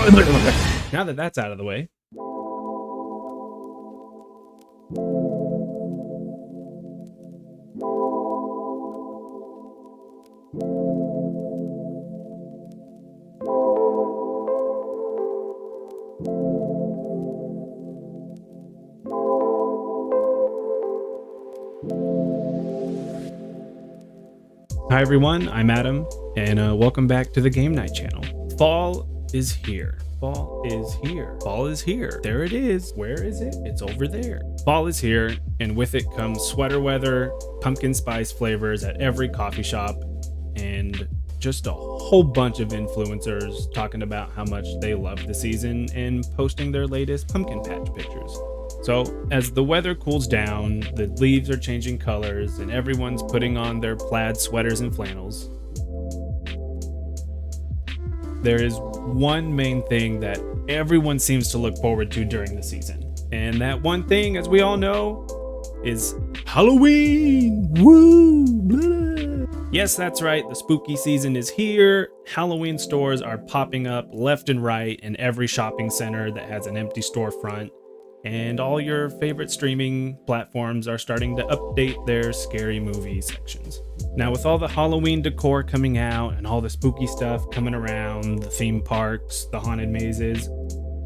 Now that that's out of the way. Hi everyone, I'm Adam, and welcome back to the Game Night channel. Fall is here. Fall is here. Fall is here. There it is. Where is it? It's over there. Fall is here, and with it comes sweater weather, pumpkin spice flavors at every coffee shop, and just a whole bunch of influencers talking about how much they love the season and posting their latest pumpkin patch pictures. So as the weather cools down, the leaves are changing colors, and everyone's putting on their plaid sweaters and flannels, there is one main thing that everyone seems to look forward to during the season. And that one thing, as we all know, is Halloween! Woo! Blah. Yes, that's right, the spooky season is here. Halloween stores are popping up left and right in every shopping center that has an empty storefront. And all your favorite streaming platforms are starting to update their scary movie sections. Now, with all the Halloween decor coming out and all the spooky stuff coming around, the theme parks, the haunted mazes,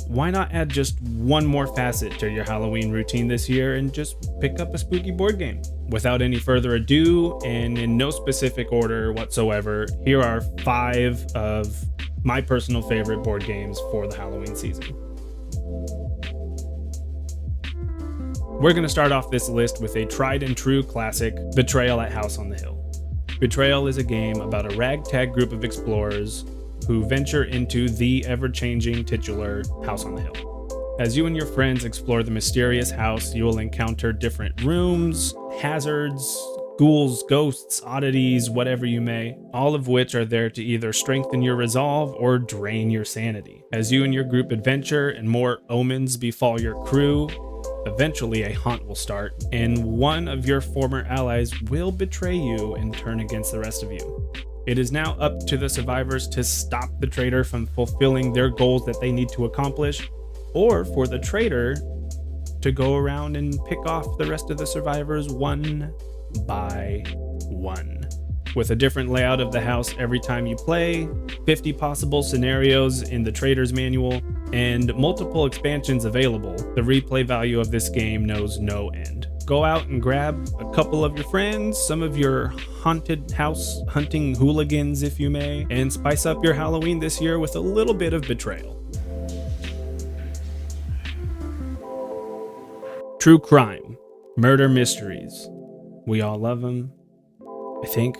why not add just one more facet to your Halloween routine this year and just pick up a spooky board game? Without any further ado, and in no specific order whatsoever, here are 5 of my personal favorite board games for the Halloween season. We're going to start off this list with a tried and true classic, Betrayal at House on the Hill. Betrayal is a game about a ragtag group of explorers who venture into the ever-changing titular House on the Hill. As you and your friends explore the mysterious house, you will encounter different rooms, hazards, ghouls, ghosts, oddities, whatever you may, all of which are there to either strengthen your resolve or drain your sanity. As you and your group adventure and more omens befall your crew, eventually a haunt will start, and one of your former allies will betray you and turn against the rest of you. It is now up to the survivors to stop the traitor from fulfilling their goals that they need to accomplish, or for the traitor to go around and pick off the rest of the survivors one by one. With a different layout of the house every time you play, 50 possible scenarios in the Trader's Manual, and multiple expansions available, the replay value of this game knows no end. Go out and grab a couple of your friends, some of your haunted house hunting hooligans if you may, and spice up your Halloween this year with a little bit of Betrayal. True crime, murder mysteries. We all love them, I think.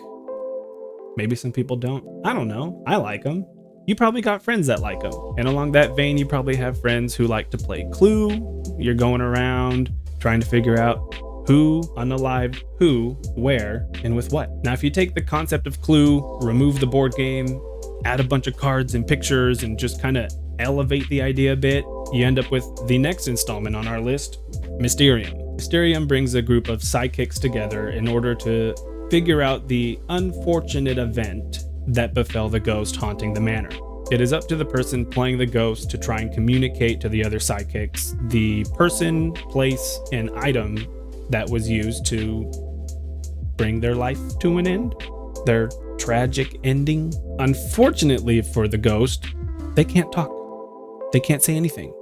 Maybe some people don't. I don't know. I like them. You probably got friends that like them. And along that vein, you probably have friends who like to play Clue. You're going around trying to figure out who unalived who, where, and with what. Now, if you take the concept of Clue, remove the board game, add a bunch of cards and pictures, and just kind of elevate the idea a bit, you end up with the next installment on our list, Mysterium. Mysterium brings a group of sidekicks together in order to figure out the unfortunate event that befell the ghost haunting the manor. It is up to the person playing the ghost to try and communicate to the other sidekicks the person, place, and item that was used to bring their life to an end, their tragic ending. Unfortunately for the ghost, they can't talk. They can't say anything.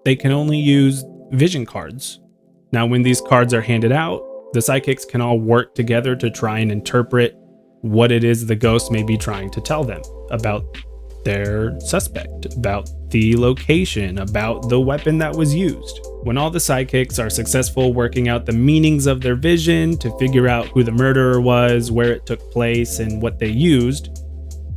They can only use vision cards. Now, when these cards are handed out, the psychics can all work together to try and interpret what it is the ghost may be trying to tell them about their suspect, about the location, about the weapon that was used. When all the sidekicks are successful working out the meanings of their vision to figure out who the murderer was, where it took place, and what they used,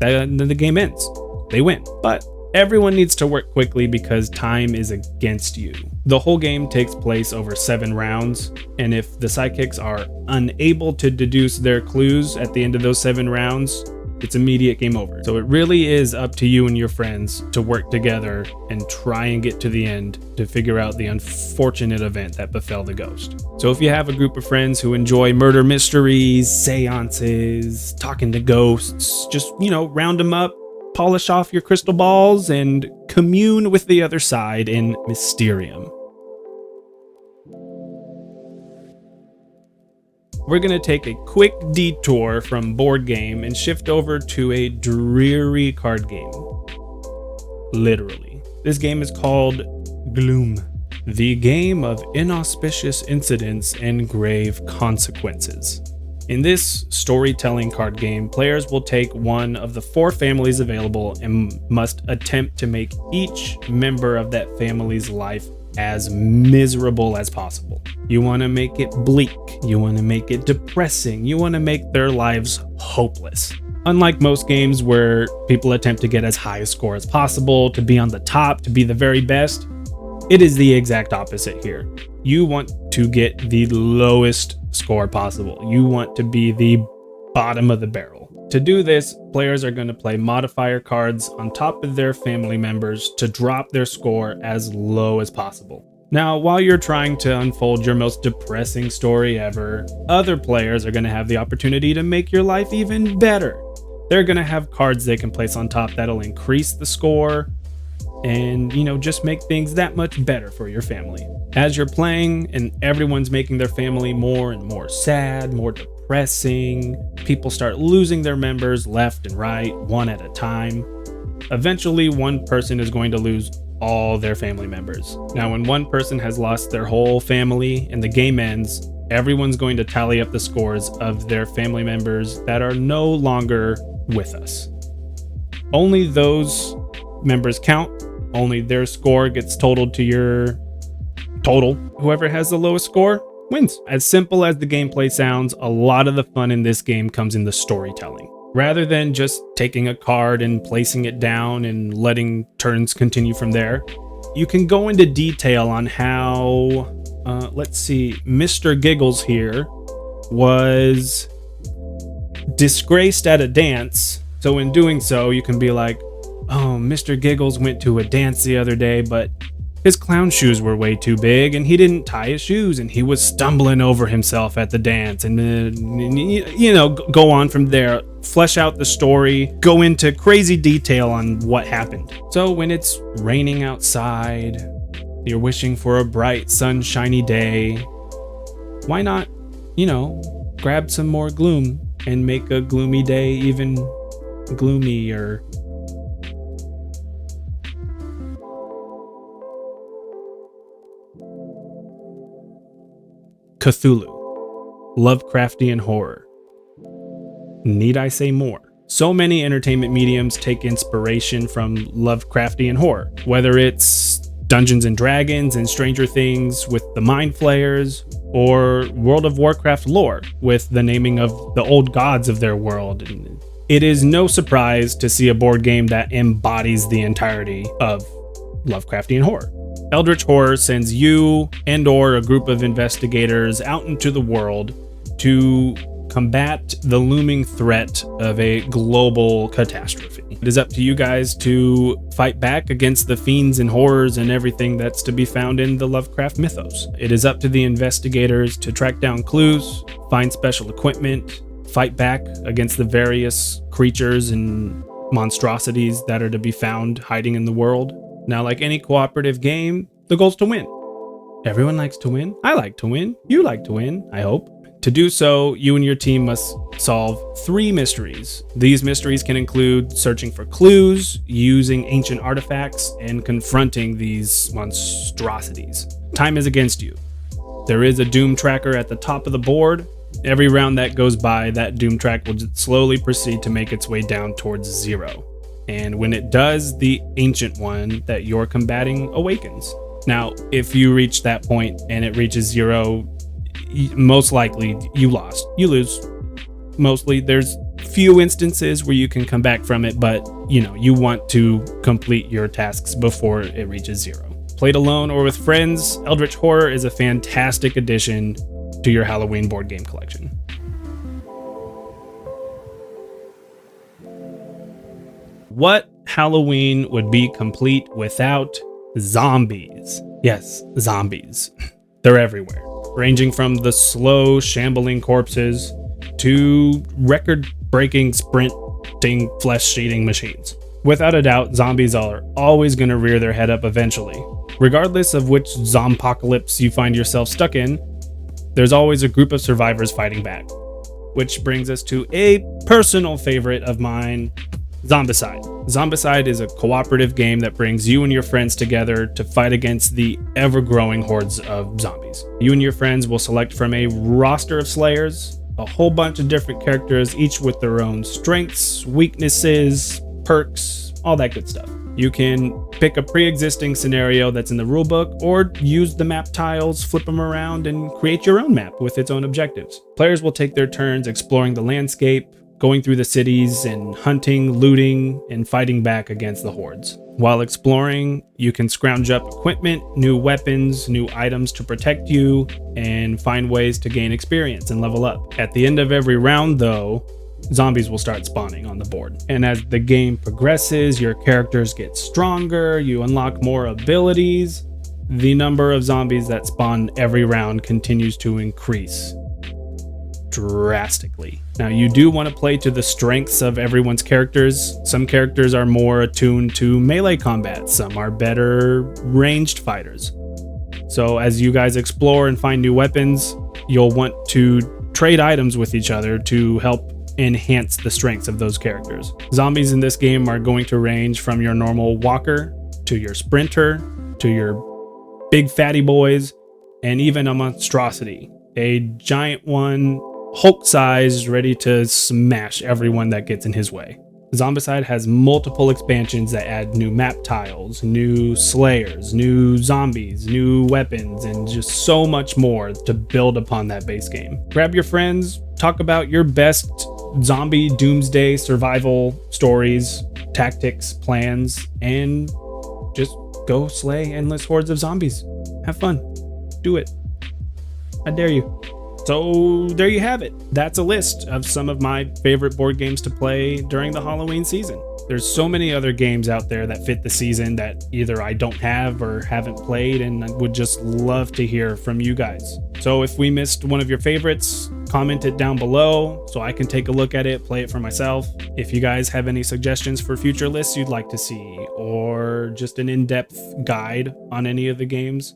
then the game ends. They win. But everyone needs to work quickly because time is against you. The whole game takes place over 7 rounds, and if the sidekicks are unable to deduce their clues at the end of those 7 rounds, it's immediate game over. So it really is up to you and your friends to work together and try and get to the end to figure out the unfortunate event that befell the ghost. So if you have a group of friends who enjoy murder mysteries, seances, talking to ghosts, just, round them up, polish off your crystal balls, and commune with the other side in Mysterium. We're going to take a quick detour from board game and shift over to a dreary card game. Literally. This game is called Gloom, the game of inauspicious incidents and grave consequences. In this storytelling card game, players will take one of the 4 families available and must attempt to make each member of that family's life as miserable as possible. You want to make it bleak, you want to make it depressing, you want to make their lives hopeless. Unlike most games where people attempt to get as high a score as possible, to be on the top, to be the very best, it is the exact opposite here. You want to get the lowest score possible. You want to be the bottom of the barrel. To do this, players are going to play modifier cards on top of their family members to drop their score as low as possible. Now, while you're trying to unfold your most depressing story ever, other players are going to have the opportunity to make your life even better. They're going to have cards they can place on top that'll increase the score and, just make things that much better for your family. As you're playing and everyone's making their family more and more sad, more depressing, people start losing their members left and right, one at a time. Eventually, one person is going to lose all their family members. Now, when one person has lost their whole family and the game ends, everyone's going to tally up the scores of their family members that are no longer with us. Only those members count. Only their score gets totaled to your total. Whoever has the lowest score wins. As simple as the gameplay sounds, a lot of the fun in this game comes in the storytelling. Rather than just taking a card and placing it down and letting turns continue from there, you can go into detail on how, Mr. Giggles here was disgraced at a dance. So in doing so, you can be like, oh, Mr. Giggles went to a dance the other day, but his clown shoes were way too big and he didn't tie his shoes and he was stumbling over himself at the dance, and go on from there. Flesh out the story, go into crazy detail on what happened. So when it's raining outside, you're wishing for a bright sunshiny day, why not, grab some more gloom and make a gloomy day even gloomier. Cthulhu, Lovecraftian horror. Need I say more? So many entertainment mediums take inspiration from Lovecraftian horror, whether it's Dungeons and Dragons and Stranger Things with the Mind Flayers, or World of Warcraft lore with the naming of the old gods of their world. It is no surprise to see a board game that embodies the entirety of Lovecraftian horror. Eldrich Horror sends you and/or a group of investigators out into the world to combat the looming threat of a global catastrophe. It is up to you guys to fight back against the fiends and horrors and everything that's to be found in the Lovecraft mythos. It is up to the investigators to track down clues, find special equipment, fight back against the various creatures and monstrosities that are to be found hiding in the world. Now, like any cooperative game, the goal's to win. Everyone likes to win. I like to win. You like to win, I hope. To do so, you and your team must solve 3 mysteries. These mysteries can include searching for clues, using ancient artifacts, and confronting these monstrosities. Time is against you. There is a doom tracker at the top of the board. Every round that goes by, that doom track will slowly proceed to make its way down towards 0. And when it does, the ancient one that you're combating awakens. Now, if you reach that point and it reaches 0, most likely you lost. You lose. Mostly, there's few instances where you can come back from it, but you want to complete your tasks before it reaches 0. Played alone or with friends, Eldrich Horror is a fantastic addition to your Halloween board game collection. What Halloween would be complete without zombies? Yes, zombies. They're everywhere, ranging from the slow, shambling corpses to record-breaking, sprinting, flesh-eating machines. Without a doubt, zombies are always going to rear their head up eventually. Regardless of which zompocalypse you find yourself stuck in, there's always a group of survivors fighting back. Which brings us to a personal favorite of mine, Zombicide. Zombicide is a cooperative game that brings you and your friends together to fight against the ever-growing hordes of zombies. You and your friends will select from a roster of slayers, a whole bunch of different characters, each with their own strengths, weaknesses, perks, all that good stuff. You can pick a pre-existing scenario that's in the rulebook, or use the map tiles, flip them around, and create your own map with its own objectives. Players will take their turns exploring the landscape, going through the cities, and hunting, looting, and fighting back against the hordes. While exploring, you can scrounge up equipment, new weapons, new items to protect you, and find ways to gain experience and level up. At the end of every round, though, zombies will start spawning on the board. And as the game progresses, your characters get stronger, you unlock more abilities. The number of zombies that spawn every round continues to increase drastically. Now, you do want to play to the strengths of everyone's characters. Some characters are more attuned to melee combat, some are better ranged fighters. So as you guys explore and find new weapons, you'll want to trade items with each other to help enhance the strengths of those characters. Zombies in this game are going to range from your normal walker to your sprinter to your big fatty boys, and even a monstrosity, a giant one, Hulk sized, ready to smash everyone that gets in his way. Zombicide has multiple expansions that add new map tiles, new slayers, new zombies, new weapons, and just so much more to build upon that base game. Grab your friends, talk about your best zombie doomsday survival stories, tactics, plans, and just go slay endless hordes of zombies. Have fun. Do it. I dare you. So there you have it. That's a list of some of my favorite board games to play during the Halloween season. There's so many other games out there that fit the season that either I don't have or haven't played, and I would just love to hear from you guys. So if we missed one of your favorites, comment it down below so I can take a look at it, play it for myself. If you guys have any suggestions for future lists you'd like to see, or just an in-depth guide on any of the games,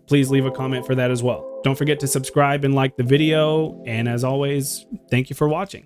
please leave a comment for that as well. Don't forget to subscribe and like the video, and as always, thank you for watching.